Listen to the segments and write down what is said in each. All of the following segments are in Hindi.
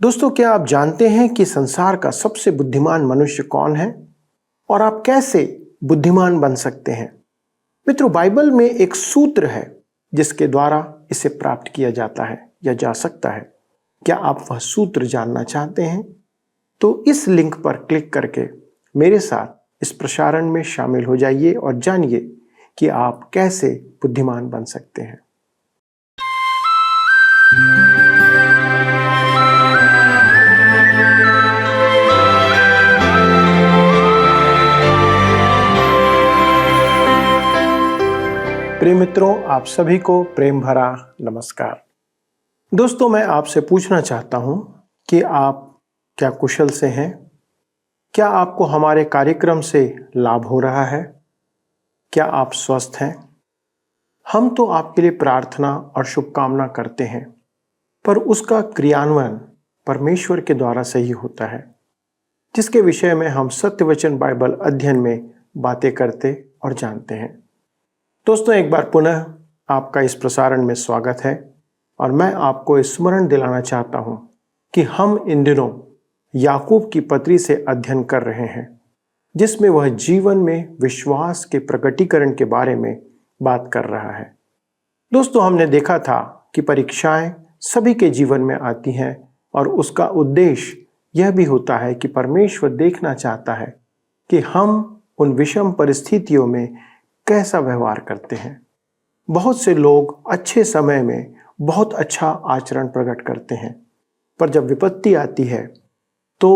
दोस्तों, क्या आप जानते हैं कि संसार का सबसे बुद्धिमान मनुष्य कौन है और आप कैसे बुद्धिमान बन सकते हैं? मित्रों, बाइबल में एक सूत्र है जिसके द्वारा इसे प्राप्त किया जाता है या जा सकता है। क्या आप वह सूत्र जानना चाहते हैं? तो इस लिंक पर क्लिक करके मेरे साथ इस प्रसारण में शामिल हो जाइए और जानिए कि आप कैसे बुद्धिमान बन सकते हैं। प्रिय मित्रों, आप सभी को प्रेम भरा नमस्कार। दोस्तों, मैं आपसे पूछना चाहता हूं कि आप क्या कुशल से हैं? क्या आपको हमारे कार्यक्रम से लाभ हो रहा है? क्या आप स्वस्थ हैं? हम तो आपके लिए प्रार्थना और शुभकामना करते हैं, पर उसका क्रियान्वयन परमेश्वर के द्वारा सही होता है, जिसके विषय में हम सत्य वचन बाइबल अध्ययन में बातें करते और जानते हैं। दोस्तों, एक बार पुनः आपका इस प्रसारण में स्वागत है और मैं आपको स्मरण दिलाना चाहता हूं कि हम इन दिनों याकूब की पत्री से अध्ययन कर रहे हैं, जिसमें वह जीवन में विश्वास के प्रकटीकरण के बारे में बात कर रहा है। दोस्तों, हमने देखा था कि परीक्षाएं सभी के जीवन में आती हैं और उसका उद्देश्य यह भी होता है कि परमेश्वर देखना चाहता है कि हम उन विषम परिस्थितियों में कैसा व्यवहार करते हैं। बहुत से लोग अच्छे समय में बहुत अच्छा आचरण प्रकट करते हैं, पर जब विपत्ति आती है तो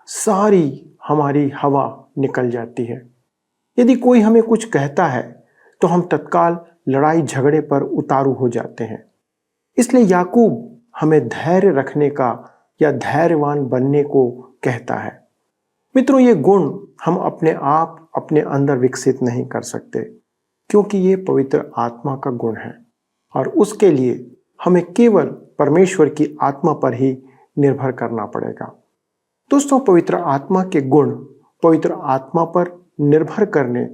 सारी हमारी हवा निकल जाती है। यदि कोई हमें कुछ कहता है तो हम तत्काल लड़ाई झगड़े पर उतारू हो जाते हैं। इसलिए याकूब हमें धैर्य रखने का या धैर्यवान बनने को कहता है। मित्रों, ये गुण हम अपने आप अपने अंदर विकसित नहीं कर सकते, क्योंकि ये पवित्र आत्मा का गुण है और उसके लिए हमें केवल परमेश्वर की आत्मा पर ही निर्भर करना पड़ेगा। दोस्तों, पवित्र आत्मा के गुण पवित्र आत्मा पर निर्भर करने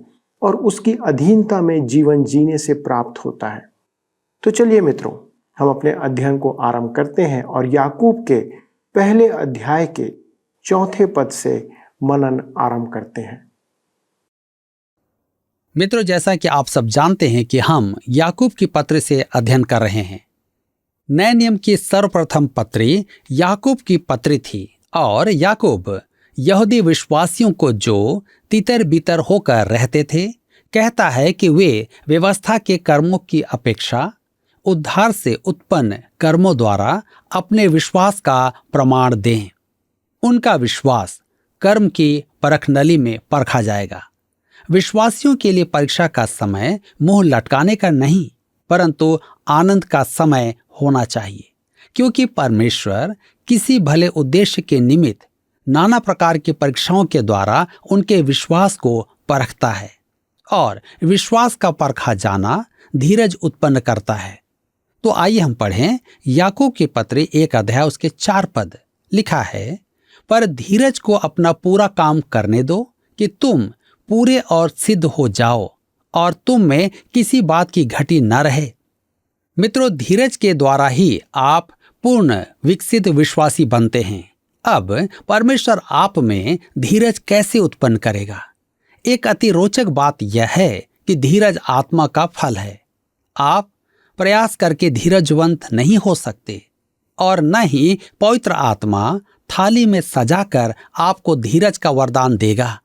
और उसकी अधीनता में जीवन जीने से प्राप्त होता है। तो चलिए मित्रों, हम अपने अध्ययन को आरंभ करते हैं और याकूब के पहले अध्याय के 4 पद से मनन आरंभ करते हैं। मित्रों, जैसा कि आप सब जानते हैं कि हम याकूब की पत्री से अध्ययन कर रहे हैं। नए नियम की सर्वप्रथम पत्री याकूब की पत्री थी और याकूब यहूदी विश्वासियों को जो तितर बितर होकर रहते थे, कहता है कि वे व्यवस्था के कर्मों की अपेक्षा उद्धार से उत्पन्न कर्मों द्वारा अपने विश्वास का प्रमाण दें। उनका विश्वास कर्म की परखनली में परखा जाएगा। विश्वासियों के लिए परीक्षा का समय मुंह लटकाने का नहीं, परंतु आनंद का समय होना चाहिए, क्योंकि परमेश्वर किसी भले उद्देश्य के निमित्त नाना प्रकार की परीक्षाओं के द्वारा उनके विश्वास को परखता है और विश्वास का परखा जाना धीरज उत्पन्न करता है। तो आइए हम पढ़ें याकूब की पत्री 1 अध्याय उसके 4 पद। लिखा है, पर धीरज को अपना पूरा काम करने दो कि तुम पूरे और सिद्ध हो जाओ और तुम में किसी बात की घटी न रहे। मित्रों, धीरज के द्वारा ही आप पूर्ण विकसित विश्वासी बनते हैं। अब परमेश्वर आप में धीरज कैसे उत्पन्न करेगा? एक अति रोचक बात यह है कि धीरज आत्मा का फल है। आप प्रयास करके धीरजवंत नहीं हो सकते और न ही पवित्र आत्मा थाली में सजाकर आपको धीरज का वरदान देगा।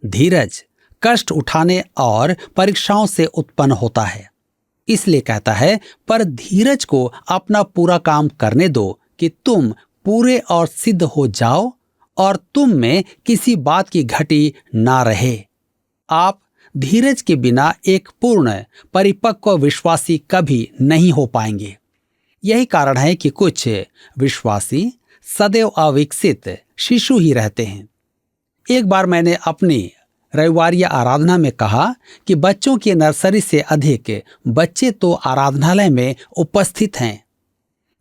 धीरज कष्ट उठाने और परीक्षाओं से उत्पन्न होता है। इसलिए कहता है, पर धीरज को अपना पूरा काम करने दो कि तुम पूरे और सिद्ध हो जाओ और तुम में किसी बात की घटी ना रहे। आप धीरज के बिना एक पूर्ण परिपक्व विश्वासी कभी नहीं हो पाएंगे। यही कारण है कि कुछ विश्वासी सदैव अविकसित शिशु ही रहते हैं। एक बार मैंने अपनी रविवारीय आराधना में कहा कि बच्चों की नर्सरी से अधिक बच्चे तो आराधनालय में उपस्थित हैं।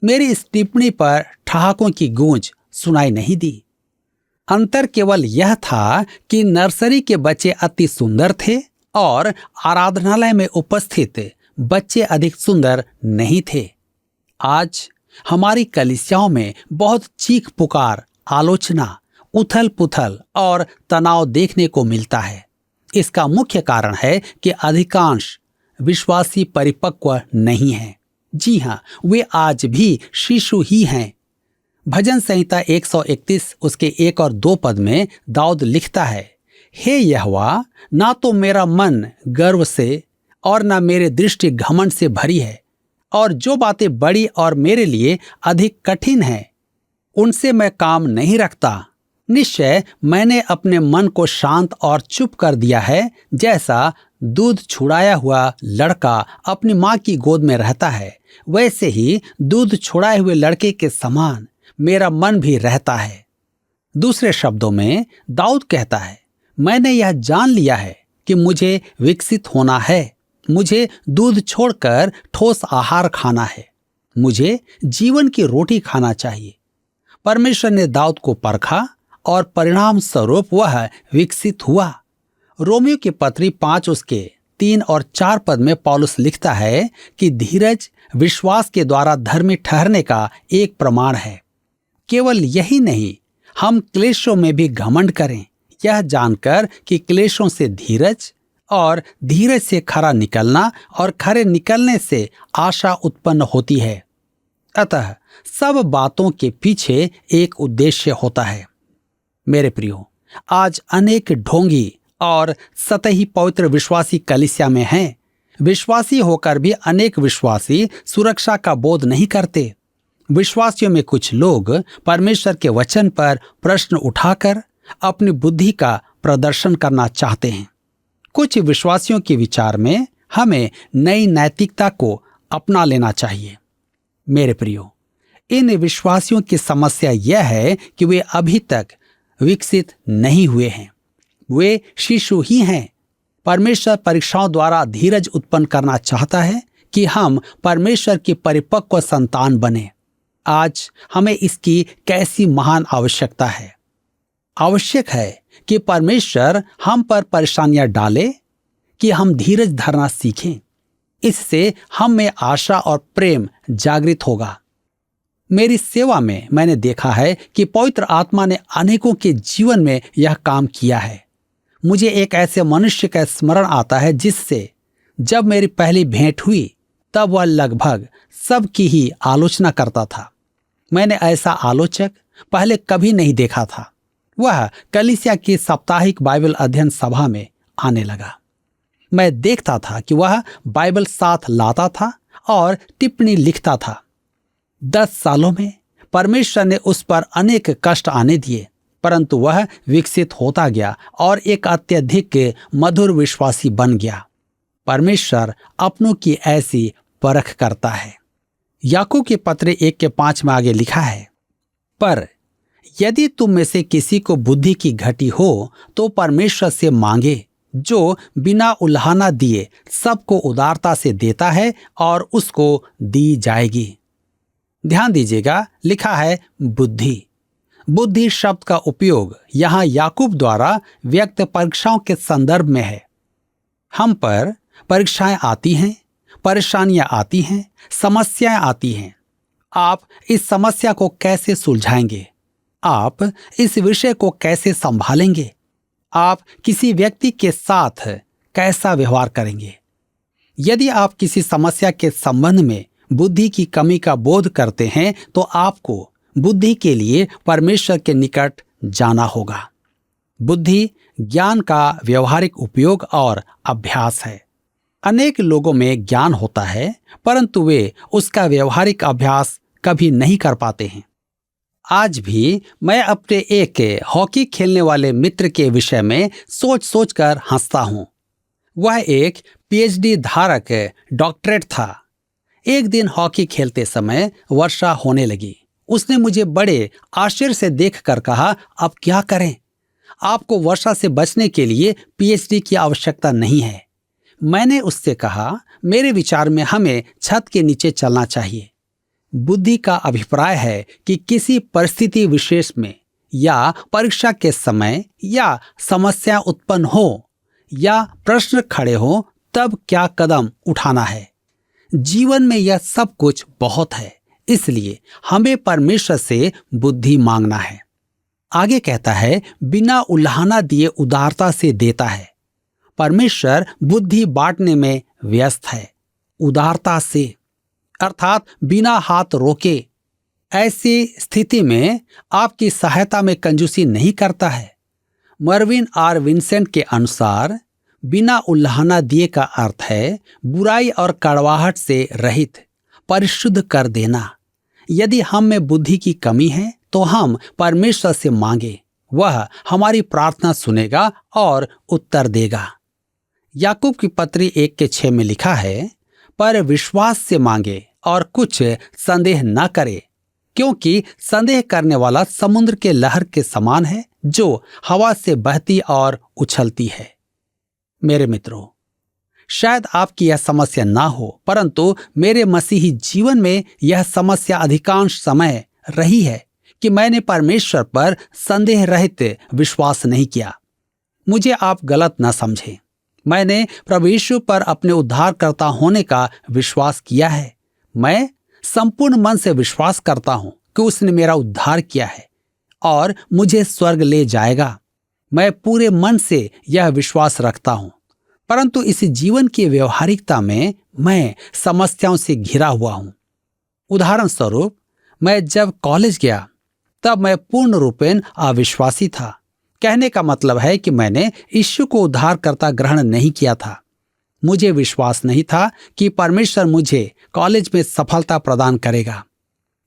मेरी इस टिप्पणी पर ठहाकों की गूंज सुनाई नहीं दी। अंतर केवल यह था कि नर्सरी के बच्चे अति सुंदर थे और आराधनालय में उपस्थित बच्चे अधिक सुंदर नहीं थे। आज हमारी कलीसियाओं में बहुत चीख पुकार, आलोचना, उथल पुथल और तनाव देखने को मिलता है। इसका मुख्य कारण है कि अधिकांश विश्वासी परिपक्व नहीं हैं। जी हाँ, वे आज भी शिशु ही हैं। भजन संहिता 131 उसके 1 और 2 पद में दाऊद लिखता है, हे यहोवा, ना तो मेरा मन गर्व से और ना मेरे दृष्टि घमंड से भरी है, और जो बातें बड़ी और मेरे लिए अधिक कठिन हैं, उनसे मैं काम नहीं रखता। निश्चय मैंने अपने मन को शांत और चुप कर दिया है, जैसा दूध छुड़ाया हुआ लड़का अपनी माँ की गोद में रहता है, वैसे ही दूध छुड़ाए हुए लड़के के समान मेरा मन भी रहता है। दूसरे शब्दों में दाऊद कहता है, मैंने यह जान लिया है कि मुझे विकसित होना है, मुझे दूध छोड़कर ठोस आहार खाना है, मुझे जीवन की रोटी खाना चाहिए। परमेश्वर ने दाऊद को परखा और परिणाम स्वरूप वह विकसित हुआ। रोमियो की पत्री 5 उसके 3 और 4 पद में पौलुस लिखता है कि धीरज विश्वास के द्वारा धर्मी ठहरने का एक प्रमाण है। केवल यही नहीं, हम क्लेशों में भी घमंड करें, यह जानकर कि क्लेशों से धीरज और धीरज से खरा निकलना और खरे निकलने से आशा उत्पन्न होती है। अतः सब बातों के पीछे एक उद्देश्य होता है। मेरे प्रियो, आज अनेक ढोंगी और सतही पवित्र विश्वासी कलीसिया में हैं। विश्वासी होकर भी अनेक विश्वासी सुरक्षा का बोध नहीं करते। विश्वासियों में कुछ लोग परमेश्वर के वचन पर प्रश्न उठाकर अपनी बुद्धि का प्रदर्शन करना चाहते हैं। कुछ विश्वासियों के विचार में हमें नई नैतिकता को अपना लेना चाहिए। मेरे प्रियो, इन विश्वासियों की समस्या यह है कि वे अभी तक विकसित नहीं हुए हैं, वे शिशु ही हैं। परमेश्वर परीक्षाओं द्वारा धीरज उत्पन्न करना चाहता है कि हम परमेश्वर की परिपक्व संतान बने। आज हमें इसकी कैसी महान आवश्यकता है। आवश्यक है कि परमेश्वर हम पर परेशानियां डाले कि हम धीरज धरना सीखें। इससे हम में आशा और प्रेम जागृत होगा। मेरी सेवा में मैंने देखा है कि पवित्र आत्मा ने अनेकों के जीवन में यह काम किया है। मुझे एक ऐसे मनुष्य का स्मरण आता है जिससे जब मेरी पहली भेंट हुई तब वह लगभग सबकी ही आलोचना करता था। मैंने ऐसा आलोचक पहले कभी नहीं देखा था। वह कलीसिया की साप्ताहिक बाइबल अध्ययन सभा में आने लगा। मैं देखता था कि वह बाइबल साथ लाता था और टिप्पणी लिखता था। 10 सालों में परमेश्वर ने उस पर अनेक कष्ट आने दिए, परंतु वह विकसित होता गया और एक अत्यधिक मधुर विश्वासी बन गया। परमेश्वर अपनों की ऐसी परख करता है। याकूब के पत्र 1 के 5 में आगे लिखा है, पर यदि तुम में से किसी को बुद्धि की घटी हो तो परमेश्वर से मांगे, जो बिना उल्हाना दिए सबको उदारता से देता है और उसको दी जाएगी। ध्यान दीजिएगा, लिखा है बुद्धि। बुद्धि शब्द का उपयोग यहां याकूब द्वारा व्यक्त परीक्षाओं के संदर्भ में है। हम पर परीक्षाएं आती हैं, परेशानियां आती हैं, समस्याएं आती हैं। आप इस समस्या को कैसे सुलझाएंगे? आप इस विषय को कैसे संभालेंगे? आप किसी व्यक्ति के साथ कैसा व्यवहार करेंगे? यदि आप किसी समस्या के संबंध में बुद्धि की कमी का बोध करते हैं तो आपको बुद्धि के लिए परमेश्वर के निकट जाना होगा। बुद्धि ज्ञान का व्यवहारिक उपयोग और अभ्यास है। अनेक लोगों में ज्ञान होता है, परंतु वे उसका व्यवहारिक अभ्यास कभी नहीं कर पाते हैं। आज भी मैं अपने एक हॉकी खेलने वाले मित्र के विषय में सोच सोच कर हंसता हूं। वह एक पीएचडी धारक डॉक्टरेट था। एक दिन हॉकी खेलते समय वर्षा होने लगी। उसने मुझे बड़े आश्चर्य से देखकर कहा, अब क्या करें? आपको वर्षा से बचने के लिए पीएचडी की आवश्यकता नहीं है। मैंने उससे कहा, मेरे विचार में हमें छत के नीचे चलना चाहिए। बुद्धि का अभिप्राय है कि किसी परिस्थिति विशेष में या परीक्षा के समय या समस्या उत्पन्न हो या प्रश्न खड़े हो तब क्या कदम उठाना है। जीवन में यह सब कुछ बहुत है, इसलिए हमें परमेश्वर से बुद्धि मांगना है। आगे कहता है, बिना उलाहना दिए उदारता से देता है। परमेश्वर बुद्धि बांटने में व्यस्त है, उदारता से, अर्थात बिना हाथ रोके। ऐसी स्थिति में आपकी सहायता में कंजूसी नहीं करता है। मर्विन आर विंसेंट के अनुसार बिना उल्हाना दिए का अर्थ है बुराई और कड़वाहट से रहित, परिशुद्ध कर देना। यदि हम में बुद्धि की कमी है तो हम परमेश्वर से मांगे, वह हमारी प्रार्थना सुनेगा और उत्तर देगा। याकूब की पत्री 1:6 में लिखा है, पर विश्वास से मांगे और कुछ संदेह न करे, क्योंकि संदेह करने वाला समुद्र के लहर के समान है जो हवा से बहती और उछलती है। मेरे मित्रों, शायद आपकी यह समस्या ना हो, परंतु मेरे मसीही जीवन में यह समस्या अधिकांश समय रही है कि मैंने परमेश्वर पर संदेह रहित विश्वास नहीं किया। मुझे आप गलत ना समझें, मैंने प्रभु यीशु पर अपने उद्धारकर्ता होने का विश्वास किया है। मैं संपूर्ण मन से विश्वास करता हूं कि उसने मेरा उद्धार किया है और मुझे स्वर्ग ले जाएगा। मैं पूरे मन से यह विश्वास रखता हूं, परंतु इस जीवन की व्यवहारिकता में मैं समस्याओं से घिरा हुआ हूं। उदाहरण स्वरूप, मैं जब कॉलेज गया तब मैं पूर्ण रूपेण अविश्वासी था। कहने का मतलब है कि मैंने यीशु को उद्धारकर्ता ग्रहण नहीं किया था। मुझे विश्वास नहीं था कि परमेश्वर मुझे कॉलेज में सफलता प्रदान करेगा।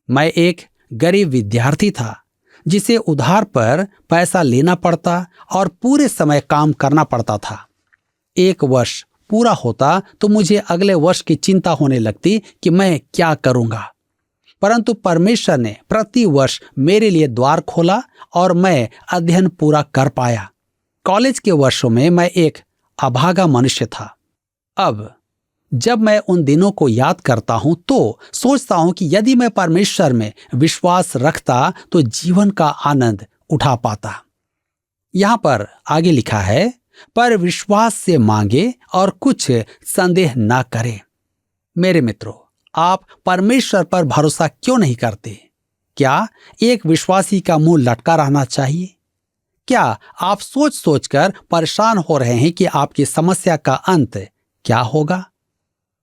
मैं एक गरीब विद्यार्थी था जिसे उधार पर पैसा लेना पड़ता और पूरे समय काम करना पड़ता था। 1 वर्ष पूरा होता तो मुझे अगले वर्ष की चिंता होने लगती कि मैं क्या करूंगा, परंतु परमेश्वर ने प्रति वर्ष मेरे लिए द्वार खोला और मैं अध्ययन पूरा कर पाया। कॉलेज के वर्षों में मैं एक अभागा मनुष्य था। अब जब मैं उन दिनों को याद करता हूं तो सोचता हूं कि यदि मैं परमेश्वर में विश्वास रखता तो जीवन का आनंद उठा पाता। यहां पर आगे लिखा है, पर विश्वास से मांगे और कुछ संदेह ना करें। मेरे मित्रों, आप परमेश्वर पर भरोसा क्यों नहीं करते? क्या एक विश्वासी का मुंह लटका रहना चाहिए? क्या आप सोच सोचकर परेशान हो रहे हैं कि आपकी समस्या का अंत क्या होगा?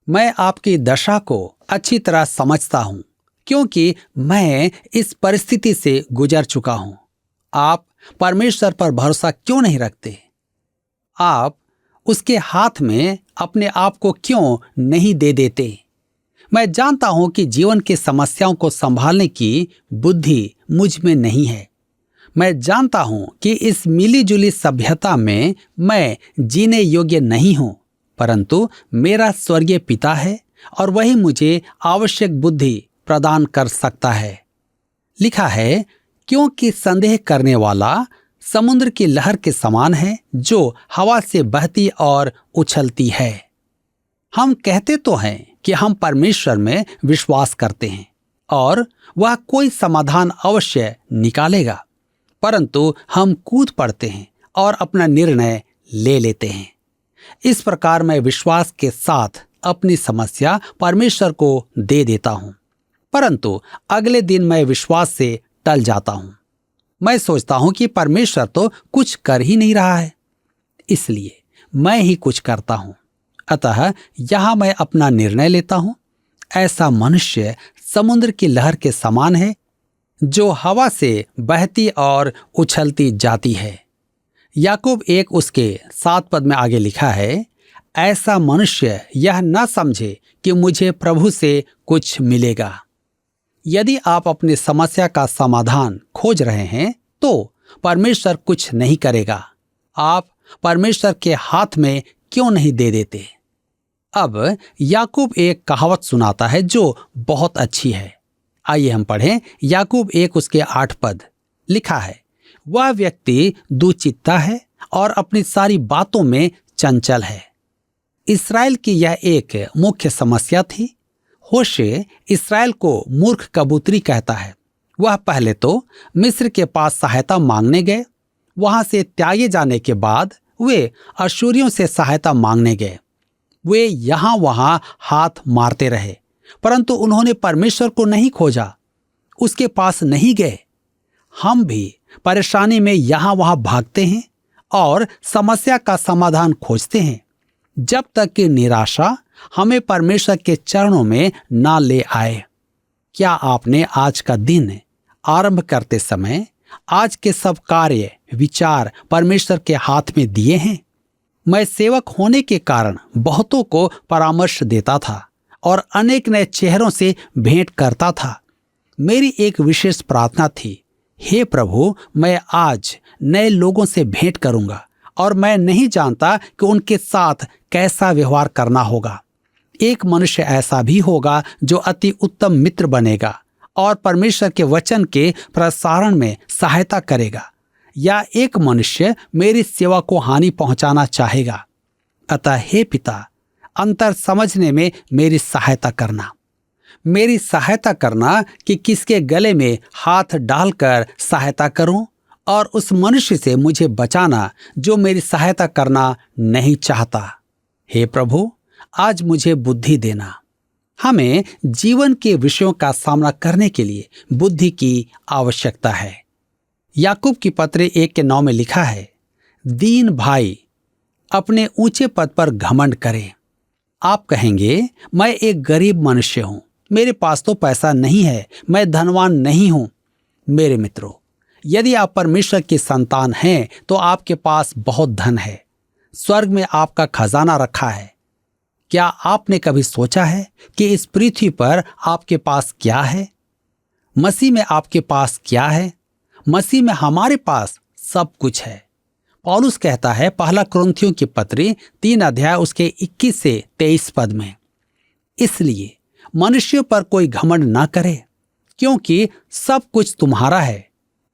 मैं आपकी दशा को अच्छी तरह समझता हूं, क्योंकि मैं इस परिस्थिति से गुजर चुका हूं। आप परमेश्वर पर भरोसा क्यों नहीं रखते? आप उसके हाथ में अपने आप को क्यों नहीं दे देते? मैं जानता हूं कि जीवन की समस्याओं को संभालने की बुद्धि मुझ में नहीं है। मैं जानता हूं कि इस मिलीजुली सभ्यता में मैं जीने योग्य नहीं हूं, परंतु मेरा स्वर्गीय पिता है और वही मुझे आवश्यक बुद्धि प्रदान कर सकता है। लिखा है, क्योंकि संदेह करने वाला समुद्र की लहर के समान है जो हवा से बहती और उछलती है। हम कहते तो हैं कि हम परमेश्वर में विश्वास करते हैं और वह कोई समाधान अवश्य निकालेगा, परंतु हम कूद पड़ते हैं और अपना निर्णय ले लेते हैं। इस प्रकार मैं विश्वास के साथ अपनी समस्या परमेश्वर को दे देता हूं, परंतु अगले दिन मैं विश्वास से टल जाता हूं। मैं सोचता हूं कि परमेश्वर तो कुछ कर ही नहीं रहा है, इसलिए मैं ही कुछ करता हूं। अतः यहां मैं अपना निर्णय लेता हूं। ऐसा मनुष्य समुद्र की लहर के समान है जो हवा से बहती और उछलती जाती है। याकूब 1 उसके 7 पद में आगे लिखा है, ऐसा मनुष्य यह न समझे कि मुझे प्रभु से कुछ मिलेगा। यदि आप अपनी समस्या का समाधान खोज रहे हैं तो परमेश्वर कुछ नहीं करेगा। आप परमेश्वर के हाथ में क्यों नहीं दे देते? अब याकूब एक कहावत सुनाता है जो बहुत अच्छी है। आइए हम पढ़ें याकूब 1 उसके 8 पद। लिखा है, वह व्यक्ति दुचित्ता है और अपनी सारी बातों में चंचल है। इस्राएल की यह एक मुख्य समस्या थी। होशे इस्राएल को मूर्ख कबूतरी कहता है। वह पहले तो मिस्र के पास सहायता मांगने गए, वहां से त्यागे जाने के बाद वे अश्शूरियों से सहायता मांगने गए। वे यहां वहां हाथ मारते रहे, परंतु उन्होंने परमेश्वर को नहीं खोजा, उसके पास नहीं गए। हम भी परेशानी में यहां वहां भागते हैं और समस्या का समाधान खोजते हैं, जब तक कि निराशा हमें परमेश्वर के चरणों में ना ले आए। क्या आपने आज का दिन आरंभ करते समय आज के सब कार्य विचार परमेश्वर के हाथ में दिए हैं? मैं सेवक होने के कारण बहुतों को परामर्श देता था और अनेक नए चेहरों से भेंट करता था। मेरी एक विशेष प्रार्थना थी, हे प्रभु, मैं आज नए लोगों से भेंट करूंगा और मैं नहीं जानता कि उनके साथ कैसा व्यवहार करना होगा। एक मनुष्य ऐसा भी होगा जो अति उत्तम मित्र बनेगा और परमेश्वर के वचन के प्रसारण में सहायता करेगा, या एक मनुष्य मेरी सेवा को हानि पहुंचाना चाहेगा। अतः हे पिता, अंतर समझने में मेरी सहायता करना कि किसके गले में हाथ डालकर सहायता करूं, और उस मनुष्य से मुझे बचाना जो मेरी सहायता करना नहीं चाहता। हे प्रभु, आज मुझे बुद्धि देना। हमें जीवन के विषयों का सामना करने के लिए बुद्धि की आवश्यकता है। याकूब की पत्री 1:9 में लिखा है, दीन भाई अपने ऊंचे पद पर घमंड करे। आप कहेंगे, मैं एक गरीब मनुष्य हूं, मेरे पास तो पैसा नहीं है, मैं धनवान नहीं हूं। मेरे मित्रों, यदि आप परमेश्वर की संतान हैं तो आपके पास बहुत धन है। स्वर्ग में आपका खजाना रखा है। क्या आपने कभी सोचा है कि इस पृथ्वी पर आपके पास क्या है? मसीह में आपके पास क्या है? मसीह में हमारे पास सब कुछ है। पौलुस कहता है पहला कुरिन्थियों की पत्री 3 उसके 21 से 23 पद में, इसलिए मनुष्यों पर कोई घमंड ना करे, क्योंकि सब कुछ तुम्हारा है।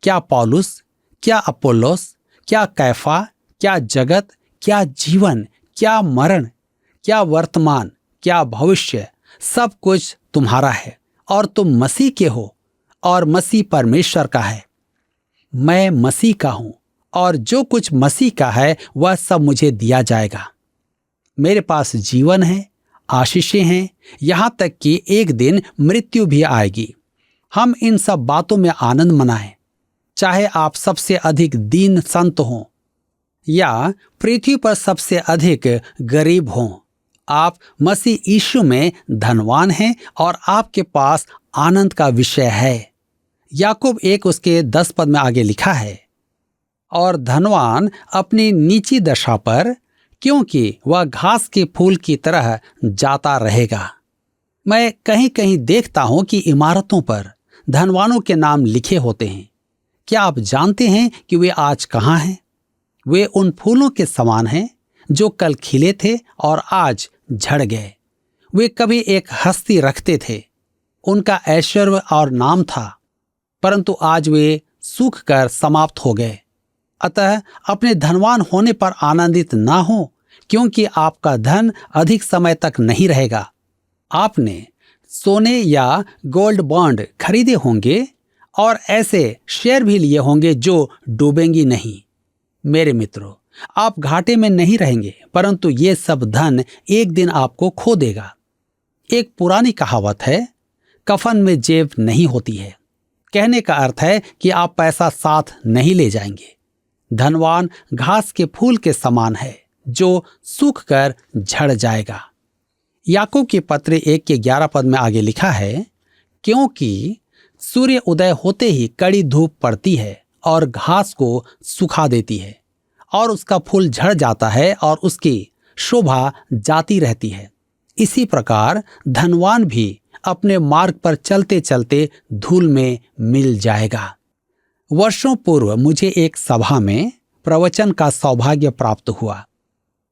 क्या पौलुस, क्या अपोल्लोस, क्या कैफा, क्या जगत, क्या जीवन, क्या मरण, क्या वर्तमान, क्या भविष्य, सब कुछ तुम्हारा है और तुम मसीह के हो और मसीह परमेश्वर का है। मैं मसीह का हूं और जो कुछ मसीह का है वह सब मुझे दिया जाएगा। मेरे पास जीवन है, आशीषें हैं, यहां तक कि एक दिन मृत्यु भी आएगी। हम इन सब बातों में आनंद मनाएं, चाहे आप सबसे अधिक दीन संत हों या पृथ्वी पर सबसे अधिक गरीब हों। आप मसीह यीशु में धनवान हैं और आपके पास आनंद का विषय है। याकूब 1 उसके 10 पद में आगे लिखा है, और धनवान अपनी नीची दशा पर, क्योंकि वह घास के फूल की तरह जाता रहेगा। मैं कहीं कहीं देखता हूं कि इमारतों पर धनवानों के नाम लिखे होते हैं। क्या आप जानते हैं कि वे आज कहाँ हैं? वे उन फूलों के समान हैं जो कल खिले थे और आज झड़ गए। वे कभी एक हस्ती रखते थे, उनका ऐश्वर्य और नाम था, परंतु आज वे सूख कर समाप्त हो गए। अतः अपने धनवान होने पर आनंदित ना हो, क्योंकि आपका धन अधिक समय तक नहीं रहेगा। आपने सोने या गोल्ड बॉन्ड खरीदे होंगे और ऐसे शेयर भी लिए होंगे जो डूबेंगी नहीं। मेरे मित्रों, आप घाटे में नहीं रहेंगे, परंतु ये सब धन एक दिन आपको खो देगा। एक पुरानी कहावत है, कफन में जेब नहीं होती है। कहने का अर्थ है कि आप पैसा साथ नहीं ले जाएंगे। धनवान घास के फूल के समान है जो सूख कर झड़ जाएगा। याकूब की पत्री 1 के 11 पद में आगे लिखा है, क्योंकि सूर्य उदय होते ही कड़ी धूप पड़ती है और घास को सुखा देती है और उसका फूल झड़ जाता है और उसकी शोभा जाती रहती है। इसी प्रकार धनवान भी अपने मार्ग पर चलते चलते धूल में मिल जाएगा। वर्षों पूर्व मुझे एक सभा में प्रवचन का सौभाग्य प्राप्त हुआ।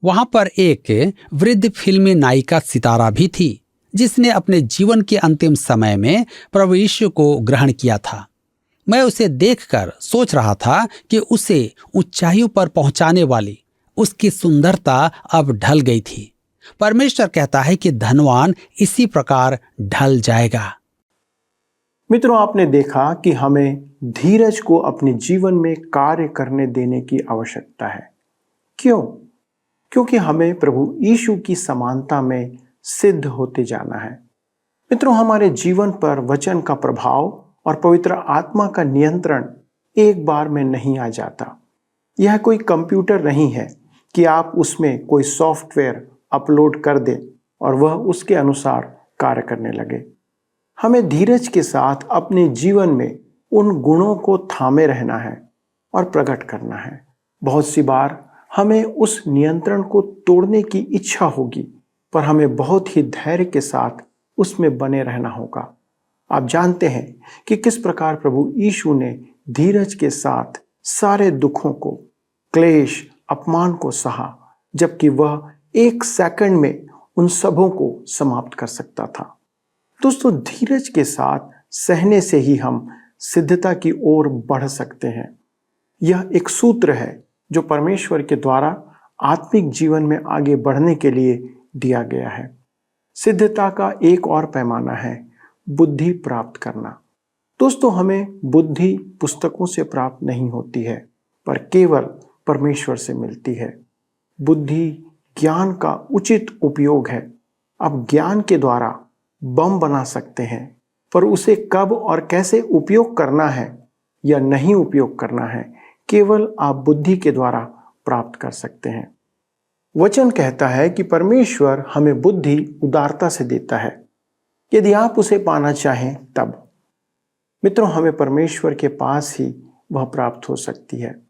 वहां पर एक वृद्ध फिल्मी नायिका सितारा भी थी, जिसने अपने जीवन के अंतिम समय में प्रभु यीशु को ग्रहण किया था। मैं उसे देखकर सोच रहा था कि उसे ऊंचाइयों पर पहुंचाने वाली उसकी सुंदरता अब ढल गई थी। परमेश्वर कहता है कि धनवान इसी प्रकार ढल जाएगा। मित्रों, आपने देखा कि हमें धीरज को अपने जीवन में कार्य करने देने की आवश्यकता है। क्यों? क्योंकि हमें प्रभु यीशु की समानता में सिद्ध होते जाना है। मित्रों, हमारे जीवन पर वचन का प्रभाव और पवित्र आत्मा का नियंत्रण एक बार में नहीं आ जाता। यह कोई कंप्यूटर नहीं है कि आप उसमें कोई सॉफ्टवेयर अपलोड कर दें और वह उसके अनुसार कार्य करने लगे। हमें धीरज के साथ अपने जीवन में उन गुणों को थामे रहना है और प्रकट करना है। बहुत सी बार हमें उस नियंत्रण को तोड़ने की इच्छा होगी, पर हमें बहुत ही धैर्य के साथ उसमें बने रहना होगा। आप जानते हैं कि किस प्रकार प्रभु यीशु ने धीरज के साथ सारे दुखों को, क्लेश, अपमान को सहा, जबकि वह एक सेकंड में उन सबों को समाप्त कर सकता था। दोस्तों, धीरज के साथ सहने से ही हम सिद्धता की ओर बढ़ सकते हैं। यह एक सूत्र है जो परमेश्वर के द्वारा आत्मिक जीवन में आगे बढ़ने के लिए दिया गया है। सिद्धता का एक और पैमाना है बुद्धि प्राप्त करना। दोस्तों, हमें बुद्धि पुस्तकों से प्राप्त नहीं होती है, पर केवल परमेश्वर से मिलती है। बुद्धि ज्ञान का उचित उपयोग है। आप ज्ञान के द्वारा बम बना सकते हैं, पर उसे कब और कैसे उपयोग करना है या नहीं उपयोग करना है, केवल आप बुद्धि के द्वारा प्राप्त कर सकते हैं। वचन कहता है कि परमेश्वर हमें बुद्धि उदारता से देता है, यदि आप उसे पाना चाहें तब। मित्रों, हमें परमेश्वर के पास ही वह प्राप्त हो सकती है।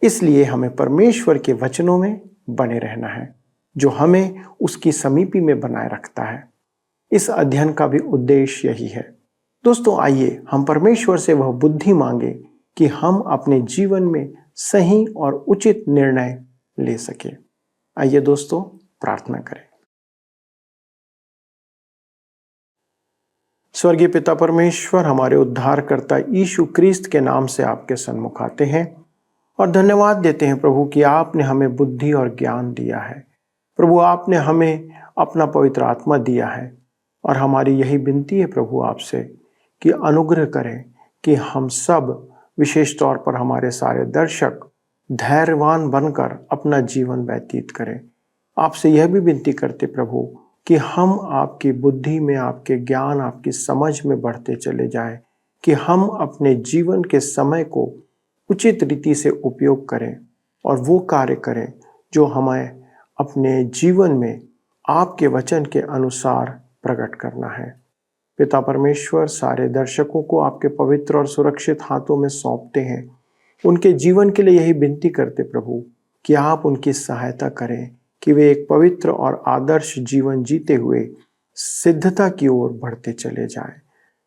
इसलिए हमें परमेश्वर के वचनों में बने रहना है, जो हमें उसकी समीपी में बनाए रखता है। इस अध्ययन का भी उद्देश्य यही है। दोस्तों, आइए हम परमेश्वर से वह बुद्धि मांगे कि हम अपने जीवन में सही और उचित निर्णय ले सके। आइए दोस्तों, प्रार्थना करें। स्वर्गीय पिता परमेश्वर, हमारे उद्धारकर्ता यीशु क्रिस्त के नाम से आपके सन्मुख आते हैं और धन्यवाद देते हैं प्रभु कि आपने हमें बुद्धि और ज्ञान दिया है। प्रभु, आपने हमें अपना पवित्र आत्मा दिया है और हमारी यही विनती है प्रभु आपसे कि अनुग्रह करें कि हम सब, विशेष तौर पर हमारे सारे दर्शक, धैर्यवान बनकर अपना जीवन व्यतीत करें। आपसे यह भी विनती करते प्रभु कि हम आपकी बुद्धि में, आपके ज्ञान, आपकी समझ में बढ़ते चले जाएं, कि हम अपने जीवन के समय को उचित रीति से उपयोग करें और वो कार्य करें जो हमें अपने जीवन में आपके वचन के अनुसार प्रकट करना है। पिता परमेश्वर, सारे दर्शकों को आपके पवित्र और सुरक्षित हाथों में सौंपते हैं। उनके जीवन के लिए यही विनती करते प्रभु कि आप उनकी सहायता करें कि वे एक पवित्र और आदर्श जीवन जीते हुए सिद्धता की ओर बढ़ते चले जाएं।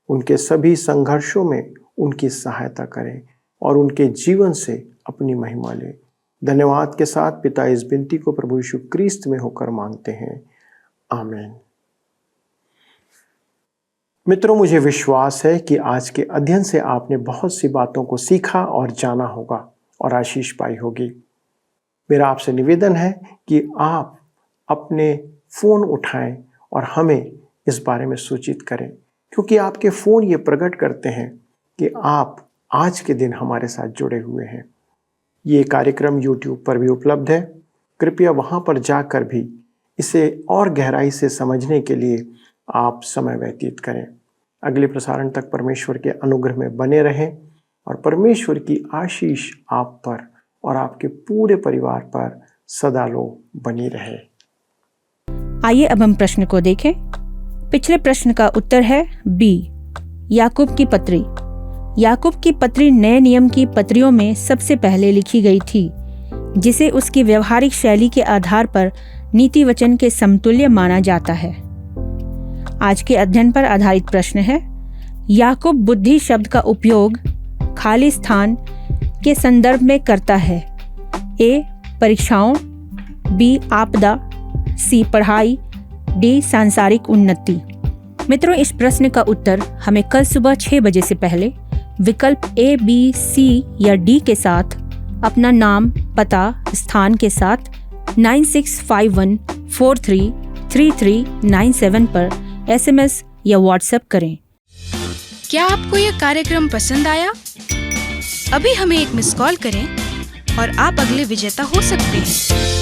उनके सभी संघर्षों में उनकी सहायता करें और उनके जीवन से अपनी महिमा लें। धन्यवाद के साथ पिता इस विनती को प्रभु यीशु क्रिस्त में होकर मांगते हैं, आमीन। मित्रों, मुझे विश्वास है कि आज के अध्ययन से आपने बहुत सी बातों को सीखा और जाना होगा और आशीष पाई होगी। मेरा आपसे निवेदन है कि आप अपने फ़ोन उठाएं और हमें इस बारे में सूचित करें, क्योंकि आपके फ़ोन ये प्रकट करते हैं कि आप आज के दिन हमारे साथ जुड़े हुए हैं। ये कार्यक्रम YouTube पर भी उपलब्ध है। कृपया वहाँ पर जाकर भी इसे और गहराई से समझने के लिए आप समय व्यतीत करें। अगले प्रसारण तक परमेश्वर के अनुग्रह में बने रहें और परमेश्वर की आशीष आप पर और आपके पूरे परिवार पर सदा लो बनी रहे। आइए अब हम प्रश्न को देखें। पिछले प्रश्न का उत्तर है बी, याकूब की पत्री। याकूब की पत्री नए नियम की पत्रियों में सबसे पहले लिखी गई थी, जिसे उसकी व्यवहारिक शैली के आधार पर नीति वचन के समतुल्य माना जाता है। आज के अध्ययन पर आधारित प्रश्न है, याकूब बुद्धि शब्द का उपयोग खाली स्थान के संदर्भ में करता है। ए, परीक्षाओं, बी, आपदा, सी, पढ़ाई, डी, सांसारिक उन्नति। मित्रों, इस प्रश्न का उत्तर हमें कल सुबह 6 बजे से पहले विकल्प ए, बी, सी या डी के साथ अपना नाम, पता, स्थान के साथ 9651433397 पर SMS या WhatsApp करें। क्या आपको यह कार्यक्रम पसंद आया? अभी हमें एक मिस कॉल करें और आप अगले विजेता हो सकते हैं।